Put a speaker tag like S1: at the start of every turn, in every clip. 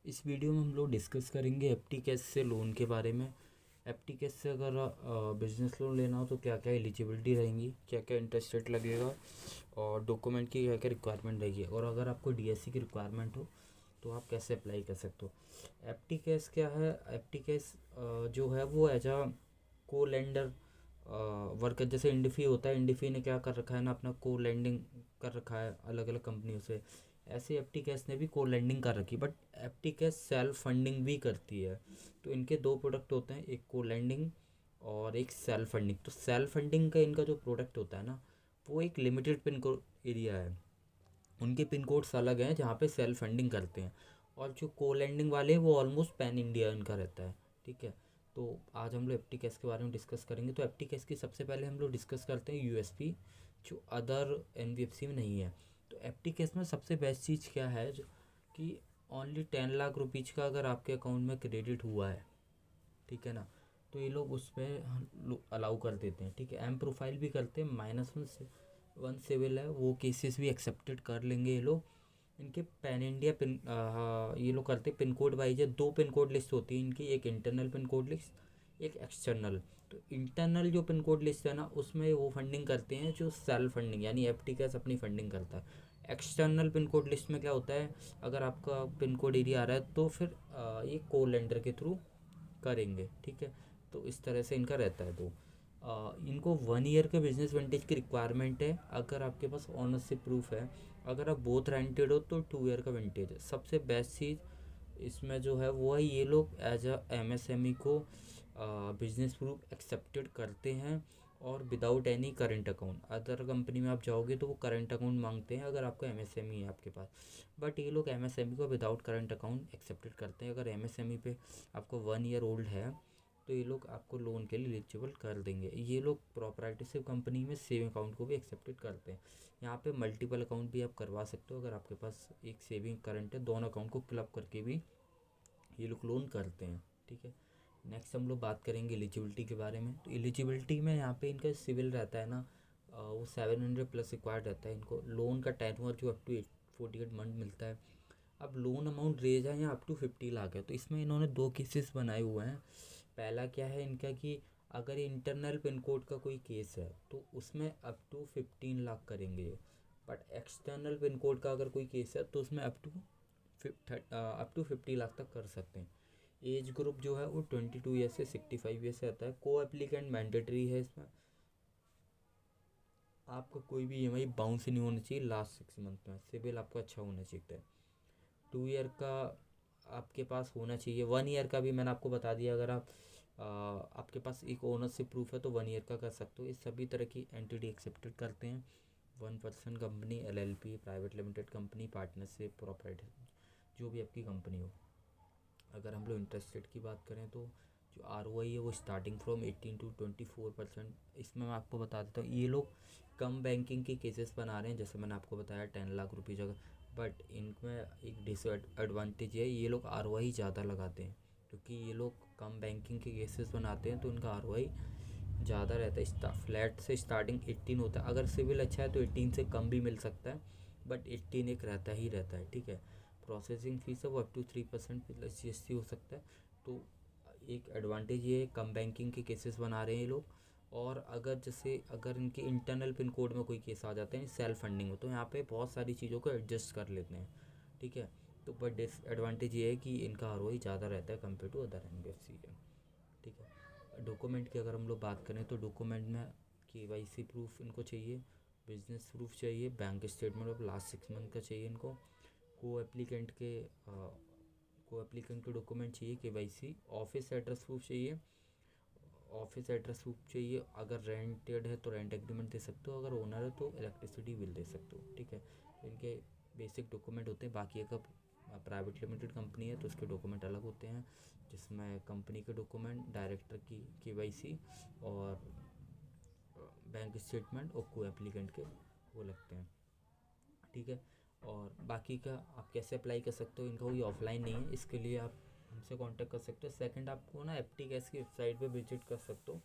S1: इस वीडियो में हम लोग डिस्कस करेंगे एफटी कैश से लोन के बारे में। एफटी कैश से अगर बिजनेस लोन लेना हो तो क्या क्या एलिजिबिलिटी रहेंगी, क्या क्या इंटरेस्ट रेट लगेगा और डॉक्यूमेंट की क्या क्या रिक्वायरमेंट रहेगी, और अगर आपको डीएससी की रिक्वायरमेंट हो तो आप कैसे अप्लाई कर सकते हो। एफटी कैश क्या है? एफटी कैश जो है वो एज अ को लेंडर वर्कर, जैसे इंडिफी होता है। इंडिफी ने क्या कर रखा है ना, अपना को लेंडिंग कर रखा है अलग अलग कंपनियों से। ऐसे एफटी कैश ने भी को लेंडिंग कर रखी, but FT cash self funding भी करती है। तो इनके दो प्रोडक्ट होते हैं, एक को लेंडिंग और एक सेल्फ फंडिंग। तो सेल्फ फंडिंग का इनका जो प्रोडक्ट होता है ना, वो एक लिमिटेड पिन कोड एरिया है, उनके पिन कोड्स अलग हैं जहाँ पे सेल्फ फंडिंग करते हैं। और जो को लेंडिंग वाले हैं वो ऑलमोस्ट पैन इंडिया इनका रहता है। ठीक है, तो आज हम लोग एफटी कैश के बारे में डिस्कस करेंगे। तो एफटी कैश की सबसे पहले हम लोग डिस्कस करते हैं यूएसपी, जो अदर एनबीएफसी में नहीं है। तो एफटी कैश में सबसे बेस्ट चीज़ क्या है, जो कि ओनली 10 लाख रुपीज़ का अगर आपके अकाउंट में क्रेडिट हुआ है, ठीक है ना, तो ये लोग उसमें अलाउ कर देते हैं। ठीक है, एम प्रोफाइल भी करते हैं, -1 सिविल है, वो केसेस भी एक्सेप्टेड कर लेंगे ये लोग। इनके पैन इंडिया पिन हाँ, ये लोग करते पिन कोड वाइज है। दो पिन कोड लिस्ट होती है इनकी, एक इंटरनल पिन कोड लिस्ट, एक एक्सटर्नल। तो इंटरनल जो पिन कोड लिस्ट है ना, उसमें वो फंडिंग करते हैं जो सेल्फ फंडिंग, यानी एफटी कैश अपनी फंडिंग करता है। एक्सटर्नल पिन कोड लिस्ट में क्या होता है, अगर आपका पिन कोड एरिया आ रहा है तो फिर ये को लेंडर के थ्रू करेंगे। ठीक है, तो इस तरह से इनका रहता है। तो इनको 1 ईयर के बिजनेस विंटेज की रिक्वायरमेंट है। अगर आपके पास ऑनरशिप प्रूफ है, अगर आप बोथ रेंटेड हो तो 2 ईयर का विंटेज है। सबसे बेस्ट चीज़ इसमें जो है वो है, ये लोग एज अ एमएसएमई को बिजनेस प्रूफ एक्सेप्टेड करते हैं और without any current account. Other company में आप जाओगे तो वो करंट अकाउंट मांगते हैं अगर आपका एमएसएमई है आपके पास, बट ये लोग एमएसएमई को विदाउट करंट अकाउंट एक्सेप्टेड करते हैं। अगर एमएसएमई पे आपको 1 ईयर ओल्ड है तो ये लोग आपको लोन के लिए एलिजिबल कर देंगे। ये लोग प्रोप्राइटरशिप कंपनी में सेविंग अकाउंट को भी एक्सेप्टेड करते हैं। यहाँ पे मल्टीपल अकाउंट भी आप करवा सकते हो, अगर आपके पास एक सेविंग करंट है, दोनों अकाउंट को क्लब करके भी ये लोग लोन करते हैं। ठीक है, नेक्स्ट हम लोग बात करेंगे एलिजिबिलिटी के बारे में। तो एलिजिबिलिटी में यहाँ पे इनका सिविल रहता है ना, वो 700+ रिक्वायर्ड रहता है इनको। लोन का टेन्योर जो अप टू 48 मंथ मिलता है। अब लोन अमाउंट रेज है यहाँ अप टू 50 लाख है। तो इसमें इन्होंने दो केसेस बनाए हुए हैं। पहला क्या है इनका कि अगर इंटरनल पिन कोड का कोई केस है तो उसमें अप टू 15 लाख करेंगे, बट एक्सटर्नल पिन कोड का अगर कोई केस है तो उसमें अप टू 50 लाख तक कर सकते हैं। एज ग्रुप जो है वो 22 ईयर से 65 ईयर से आता है। को एप्लीकेंट मैंडेटरी है इसमें। आपका कोई भी ईएमआई बाउंस नहीं होना चाहिए लास्ट 6 मंथ में। सिविल आपका अच्छा होना चाहिए। 2 ईयर का आपके पास होना चाहिए। 1 ईयर का भी मैंने आपको बता दिया। अगर आपके पास एक ओनरशिप प्रूफ है तो 1 ईयर का कर सकते हो। ये सभी तरह की एंटिटी एक्सेप्टेड करते हैं। 1 person company, LLP, private limited company, partnership, property, जो भी आपकी कंपनी हो। अगर हम लोग इंटरेस्ट रेट की बात करें तो जो आरओआई है वो स्टार्टिंग फ्रॉम 18 to 24%। इसमें मैं आपको बता देता हूँ, ये लोग कम बैंकिंग के केसेस बना रहे हैं, जैसे मैंने आपको बताया 10 लाख रुपीज़ अगर। बट इनमें एक डिसएडवांटेज है, ये लोग आरओआई ज़्यादा लगाते हैं, क्योंकि ये लोग कम बैंकिंग के केसेस बनाते हैं तो इनका आरओआई ज़्यादा रहता है। फ्लैट से स्टार्टिंग 18 होता है। अगर सिविल अच्छा है तो 18 से कम भी मिल सकता है, बट 18 एक रहता ही रहता है। ठीक है, प्रोसेसिंग फ़ीस है वो अप टू 3% प्लस जीएसटी हो सकता है। तो एक एडवांटेज ये है, कम बैंकिंग के केसेस बना रहे हैं ये लोग। और अगर इनके इंटरनल पिन कोड में कोई केस आ जाते हैं सेल्फ फंडिंग में, तो यहाँ पे बहुत सारी चीज़ों को एडजस्ट कर लेते हैं। ठीक है, तो बट डिसएडवांटेज ये है कि इनका आरओआई ज़्यादा रहता है कंपेयर टू अदर एनबीएफसी है। ठीक है, डॉक्यूमेंट की अगर हम लोग बात करें तो डॉक्यूमेंट में केवाईसी प्रूफ इनको चाहिए, बिजनेस प्रूफ चाहिए, bank statement of last 6 month का चाहिए इनको। को एप्लीकेंट के डॉक्यूमेंट चाहिए, केवाईसी, ऑफिस एड्रेस प्रूफ चाहिए। ऑफिस एड्रेस प्रूफ चाहिए। अगर रेंटेड है तो रेंट एग्रीमेंट दे सकते हो, अगर ओनर है तो इलेक्ट्रिसिटी बिल दे सकते हो। ठीक है, इनके बेसिक डॉक्यूमेंट होते हैं। बाकी अगर प्राइवेट लिमिटेड कंपनी है तो उसके डॉक्यूमेंट अलग होते हैं, जिसमें कंपनी के डॉक्यूमेंट, डायरेक्टर की केवाईसी और बैंक स्टेटमेंट और को एप्लीकेंट के वो लगते हैं। ठीक है, और बाकी का आप कैसे अप्लाई कर सकते हो, इनका कोई ऑफलाइन नहीं है, इसके लिए आप हमसे कांटेक्ट कर सकते हो। सेकंड, आपको ना एफटी कैश की वेबसाइट पे विजिट कर सकते हो।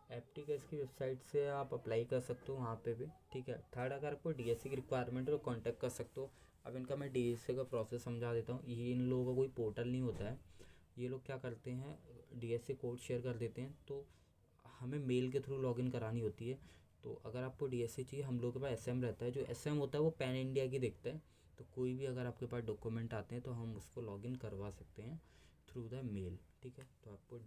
S1: एप्टीकेस की वेबसाइट से आप अप्लाई कर सकते हो वहाँ पे भी, ठीक है। थर्ड, अगर आपको डीएससी की रिक्वायरमेंट है तो कांटेक्ट कर सकते हो। अब इनका मैं डीएससी का प्रोसेस समझा देता हूँ। ये इन लोगों का कोई पोर्टल नहीं होता है। ये लोग क्या करते हैं, डीएससी कोड शेयर कर देते हैं, तो हमें मेल के थ्रू लॉगिन करानी होती है। तो अगर आपको डीएससी चाहिए, हम लोग के पास एसएम रहता है। जो एसएम होता है वो पैन इंडिया की देखता है। तो कोई भी अगर आपके पास डॉक्यूमेंट आते हैं तो हम उसको लॉगिन करवा सकते हैं थ्रू द मेल, ठीक है। तो आपको